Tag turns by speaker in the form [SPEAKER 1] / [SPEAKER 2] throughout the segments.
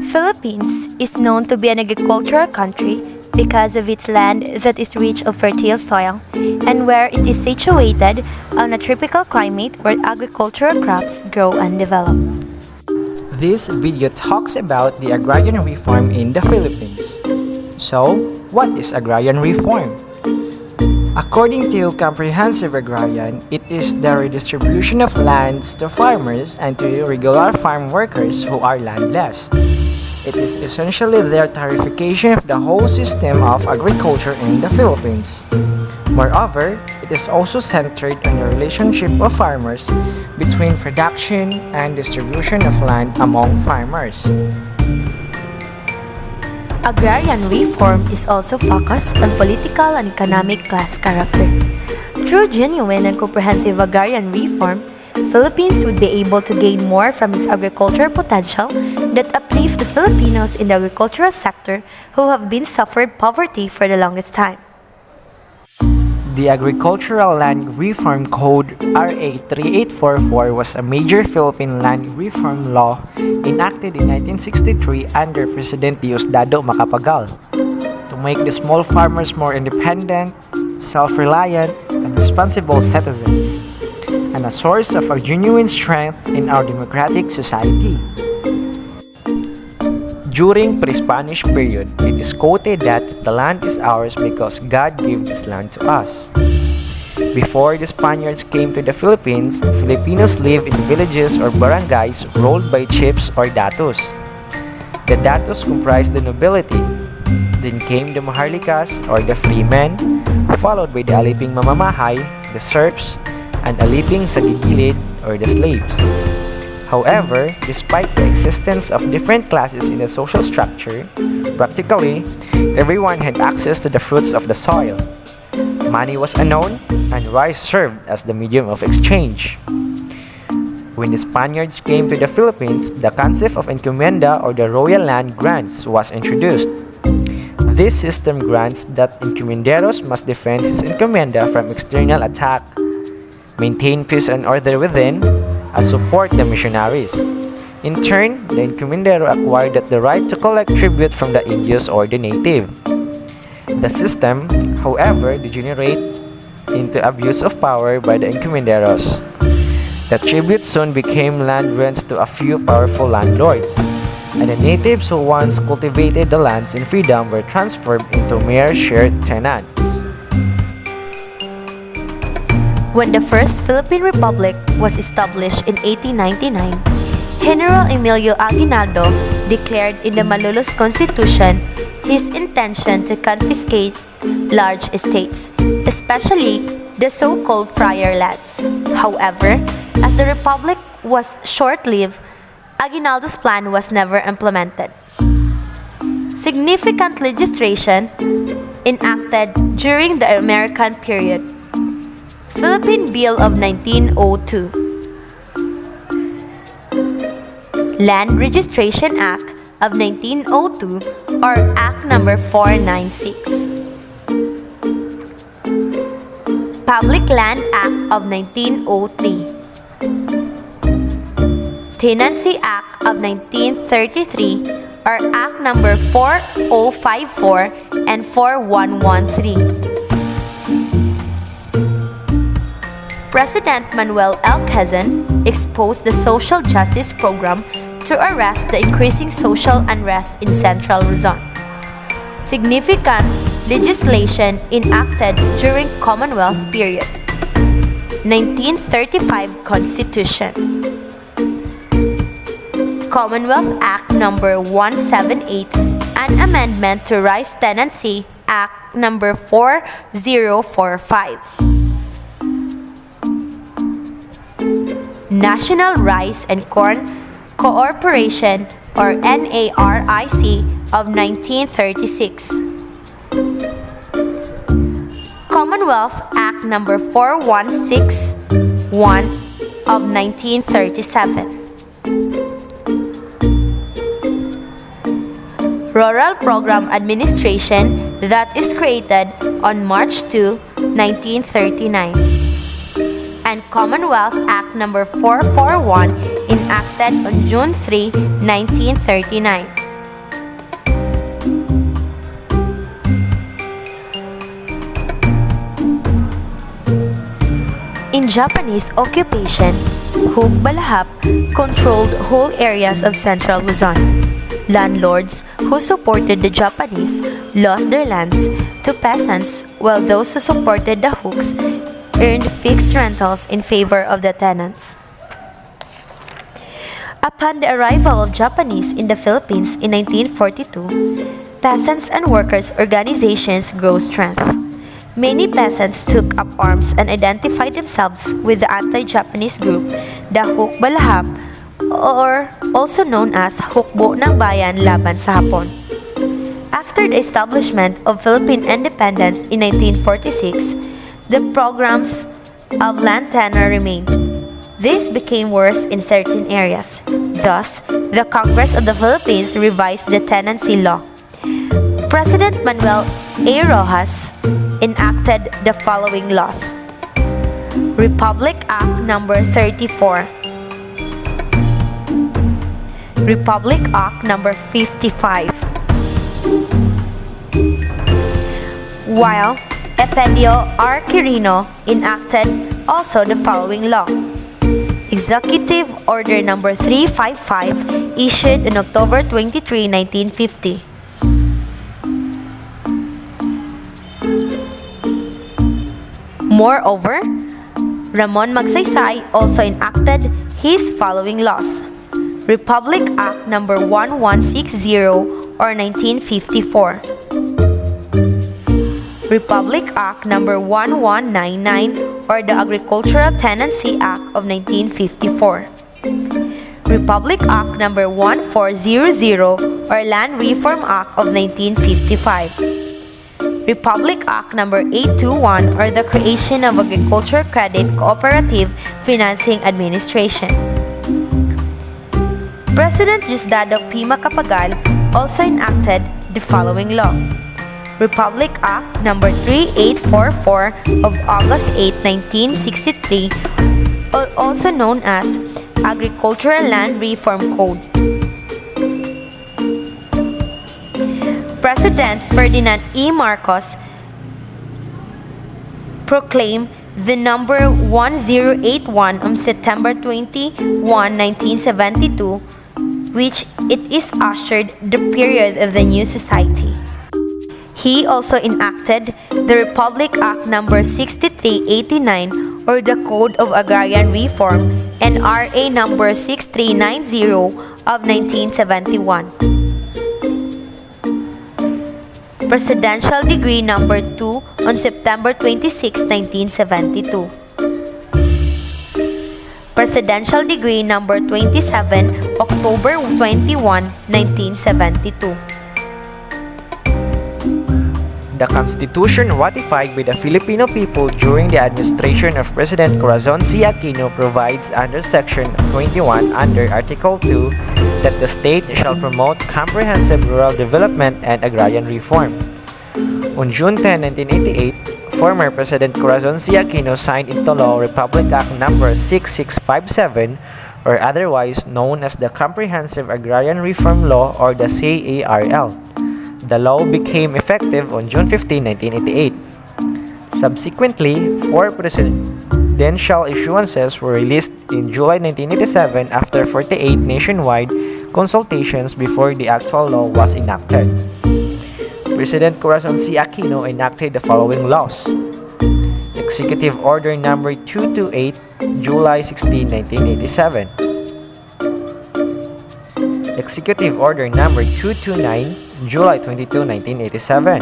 [SPEAKER 1] Philippines is known to be an agricultural country because of its land that is rich of fertile soil and where it is situated on a tropical climate where agricultural crops grow and develop.
[SPEAKER 2] This video talks about the agrarian reform in the Philippines. So, what is agrarian reform? According to Comprehensive Agrarian, it is the redistribution of lands to farmers and to regular farm workers who are landless. It is essentially the tarification of the whole system of agriculture in the Philippines. Moreover, it is also centered on the relationship of farmers between production and distribution of land among farmers.
[SPEAKER 1] Agrarian reform is also focused on political and economic class character. Through genuine and comprehensive agrarian reform, Philippines would be able to gain more from its agricultural potential that uplift the Filipinos in the agricultural sector who have been suffered poverty for the longest time.
[SPEAKER 2] The Agricultural Land Reform Code RA 3844 was a major Philippine land reform law enacted in 1963 under President Diosdado Macapagal to make the small farmers more independent, self-reliant, and responsible citizens, and a source of a genuine strength in our democratic society. During pre-Spanish period, it is quoted that the land is ours because God gave this land to us. Before the Spaniards came to the Philippines, Filipinos lived in villages or barangays ruled by chiefs or datos. The datos comprised the nobility. Then came the maharlikas or the freemen, followed by the aliping mamamahay, the serfs, and aliping sa gigilid or the slaves. However, despite the existence of different classes in the social structure, practically, everyone had access to the fruits of the soil. Money was unknown, and rice served as the medium of exchange. When the Spaniards came to the Philippines, the concept of encomienda or the royal land grants was introduced. This system grants that encomenderos must defend his encomienda from external attack, maintain peace and order within, and support the missionaries. In turn, the encomendero acquired the right to collect tribute from the Indios or the native. The system, however, degenerated into abuse of power by the encomenderos. The tribute soon became land rents to a few powerful landlords, and the natives who once cultivated the lands in freedom were transferred into mere shared tenants.
[SPEAKER 1] When the First Philippine Republic was established in 1899, General Emilio Aguinaldo declared in the Malolos Constitution his intention to confiscate large estates, especially the so-called friar lands. However, as the Republic was short-lived, Aguinaldo's plan was never implemented. Significant legislation enacted during the American period. Philippine Bill of 1902, Land Registration Act of 1902 or Act Number 496, Public Land Act of 1903, Tenancy Act of 1933 or Act Number 4054 and 4113. President Manuel L. Quezon exposed the social justice program to arrest the increasing social unrest in Central Luzon. Significant legislation enacted during Commonwealth period. 1935 Constitution. Commonwealth Act Number 178, an amendment to Rice Tenancy Act Number 4045. National Rice and Corn Corporation or NARIC of 1936. Commonwealth Act Number 4161 of 1937. Rural Program Administration that is created on March 2, 1939. And Commonwealth Act Number 441 enacted on June 3, 1939. During Japanese occupation, Hug Balahap controlled whole areas of central Luzon. Landlords who supported the Japanese lost their lands to peasants, while those who supported the Hugs earned fixed rentals in favor of the tenants. Upon the arrival of Japanese in the Philippines in 1942, peasants and workers' organizations grew strength. Many peasants took up arms and identified themselves with the anti-Japanese group, the Huk Balahap, or also known as Hukbo ng Bayan Laban sa Hapon. After the establishment of Philippine independence in 1946, the programs of land tenure remained. This became worse in certain areas. Thus, the Congress of the Philippines revised the tenancy law. President Manuel A. Rojas enacted the following laws. Republic Act No. 34, Republic Act No. 55, while Epedio R. Quirino enacted also the following law. Executive Order No. 355 issued on October 23, 1950. Moreover, Ramon Magsaysay also enacted his following laws. Republic Act No. 1160 or 1954. Republic Act No. 1199 or the Agricultural Tenancy Act of 1954. Republic Act No. 1400 or Land Reform Act of 1955. Republic Act No. 821 or the Creation of Agriculture Credit Cooperative Financing Administration. President Diosdado P. Macapagal also enacted the following law. Republic Act No. 3844 of August 8, 1963, or also known as Agricultural Land Reform Code. President Ferdinand E. Marcos proclaimed the number 1081 on September 21, 1972, which it is ushered the period of the new society. He also enacted the Republic Act No. 6389 or the Code of Agrarian Reform and RA No. 6390 of 1971. Presidential Decree No. 2 on September 26, 1972. Presidential Decree No. 27, October 21, 1972.
[SPEAKER 2] The Constitution ratified by the Filipino people during the administration of President Corazon C. Aquino provides under Section 21 under Article 2 that the state shall promote comprehensive rural development and agrarian reform. On June 10, 1988, former President Corazon C. Aquino signed into law Republic Act No. 6657, or otherwise known as the Comprehensive Agrarian Reform Law or the CARL. The law became effective on June 15, 1988. Subsequently, 4 presidential issuances were released in July 1987 after 48 nationwide consultations before the actual law was enacted. President Corazon C. Aquino enacted the following laws. Executive Order No. 228, July 16, 1987. Executive Order No. 229, July 22, 1987.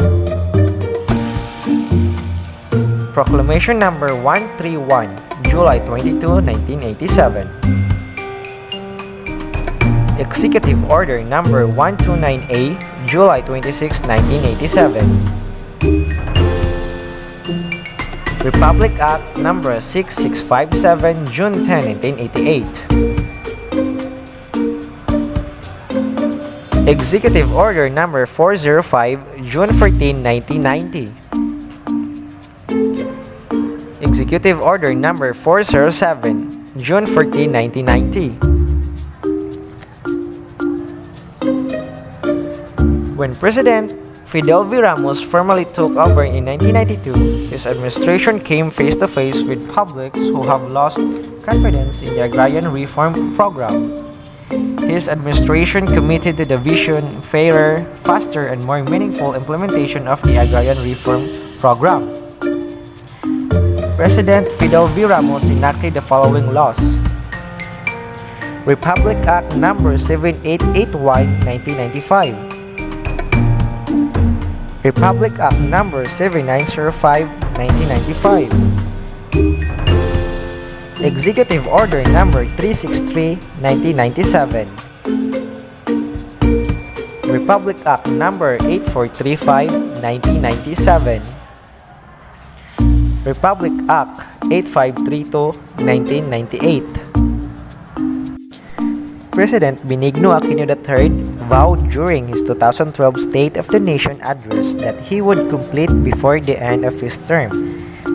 [SPEAKER 2] Proclamation No. 131, July 22, 1987. Executive Order No. 129A, July 26, 1987. Republic Act No. 6657, June 10, 1988. Executive Order No. 405, June 14, 1990. Executive Order No. 407, June 14, 1990. When President Fidel V. Ramos formally took over in 1992, his administration came face to face with publics who have lost confidence in the agrarian reform program. His administration committed to the vision, fairer, faster, and more meaningful implementation of the agrarian reform program. President Fidel V. Ramos enacted the following laws. Republic Act No. 7881, 1995. Republic Act No. 7905, 1995. Executive Order No. 363, 1997. Republic Act No. 8435, 1997. Republic Act 8532, 1998. President Benigno Aquino III vowed during his 2012 State of the Nation address that he would complete before the end of his term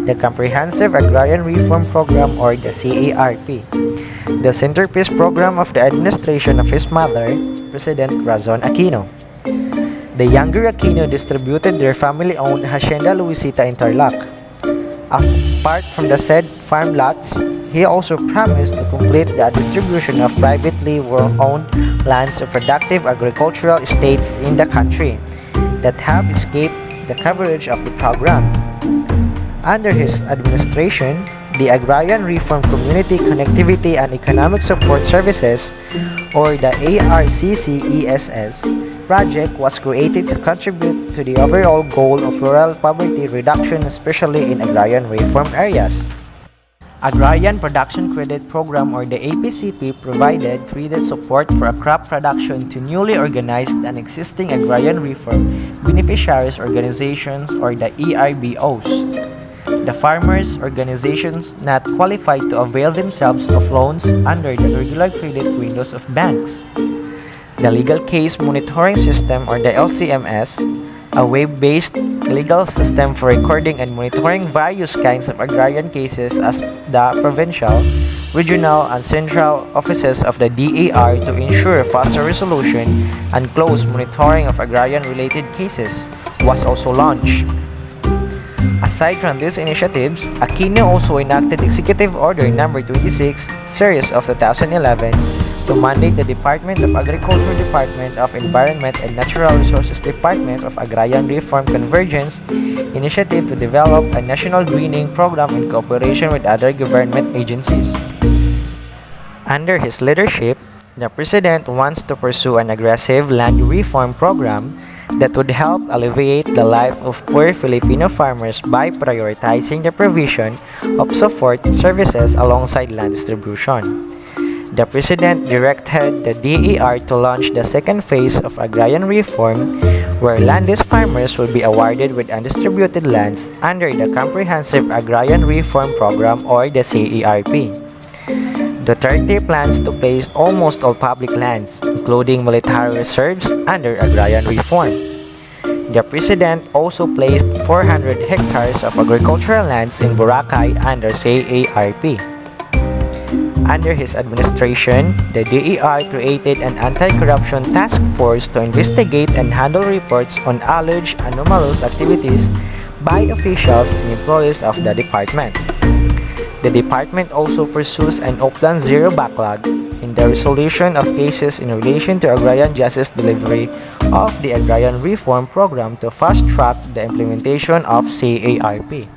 [SPEAKER 2] the Comprehensive Agrarian Reform Program or the CARP, the centerpiece program of the administration of his mother, President Razon Aquino. The younger Aquino distributed their family-owned Hacienda Luisita in Tarlac. Apart from the said farm lots, he also promised to complete the distribution of privately owned lands of productive agricultural estates in the country that have escaped the coverage of the program. Under his administration, the Agrarian Reform Community Connectivity and Economic Support Services, or the ARCCESS, project was created to contribute to the overall goal of rural poverty reduction, especially in agrarian reform areas. Agrarian Production Credit Program or the APCP provided credit support for a crop production to newly organized and existing agrarian reform beneficiaries organizations or the ERBOs. The farmers' organizations not qualified to avail themselves of loans under the regular credit windows of banks. The Legal Case Monitoring System or the LCMS, a web-based legal system for recording and monitoring various kinds of agrarian cases as the provincial, regional, and central offices of the DAR to ensure faster resolution and close monitoring of agrarian-related cases, was also launched. Aside from these initiatives, Aquino also enacted Executive Order No. 26, Series of 2011, to mandate the Department of Agriculture, Department of Environment and Natural Resources, Department of Agrarian Reform Convergence Initiative to develop a national greening program in cooperation with other government agencies. Under his leadership, the President wants to pursue an aggressive land reform program that would help alleviate the life of poor Filipino farmers by prioritizing the provision of support services alongside land distribution. The President directed the DAR to launch the second phase of agrarian reform, where landless farmers will be awarded with undistributed lands under the Comprehensive Agrarian Reform Program or the CARP. Duterte plans to place almost all public lands, including military reserves, under agrarian reform. The President also placed 400 hectares of agricultural lands in Boracay under CARP. Under his administration, the DER created an anti-corruption task force to investigate and handle reports on alleged anomalous activities by officials and employees of the department. The department also pursues an Upland Zero backlog in the resolution of cases in relation to agrarian justice delivery of the Agrarian Reform Program to fast-track the implementation of CARP.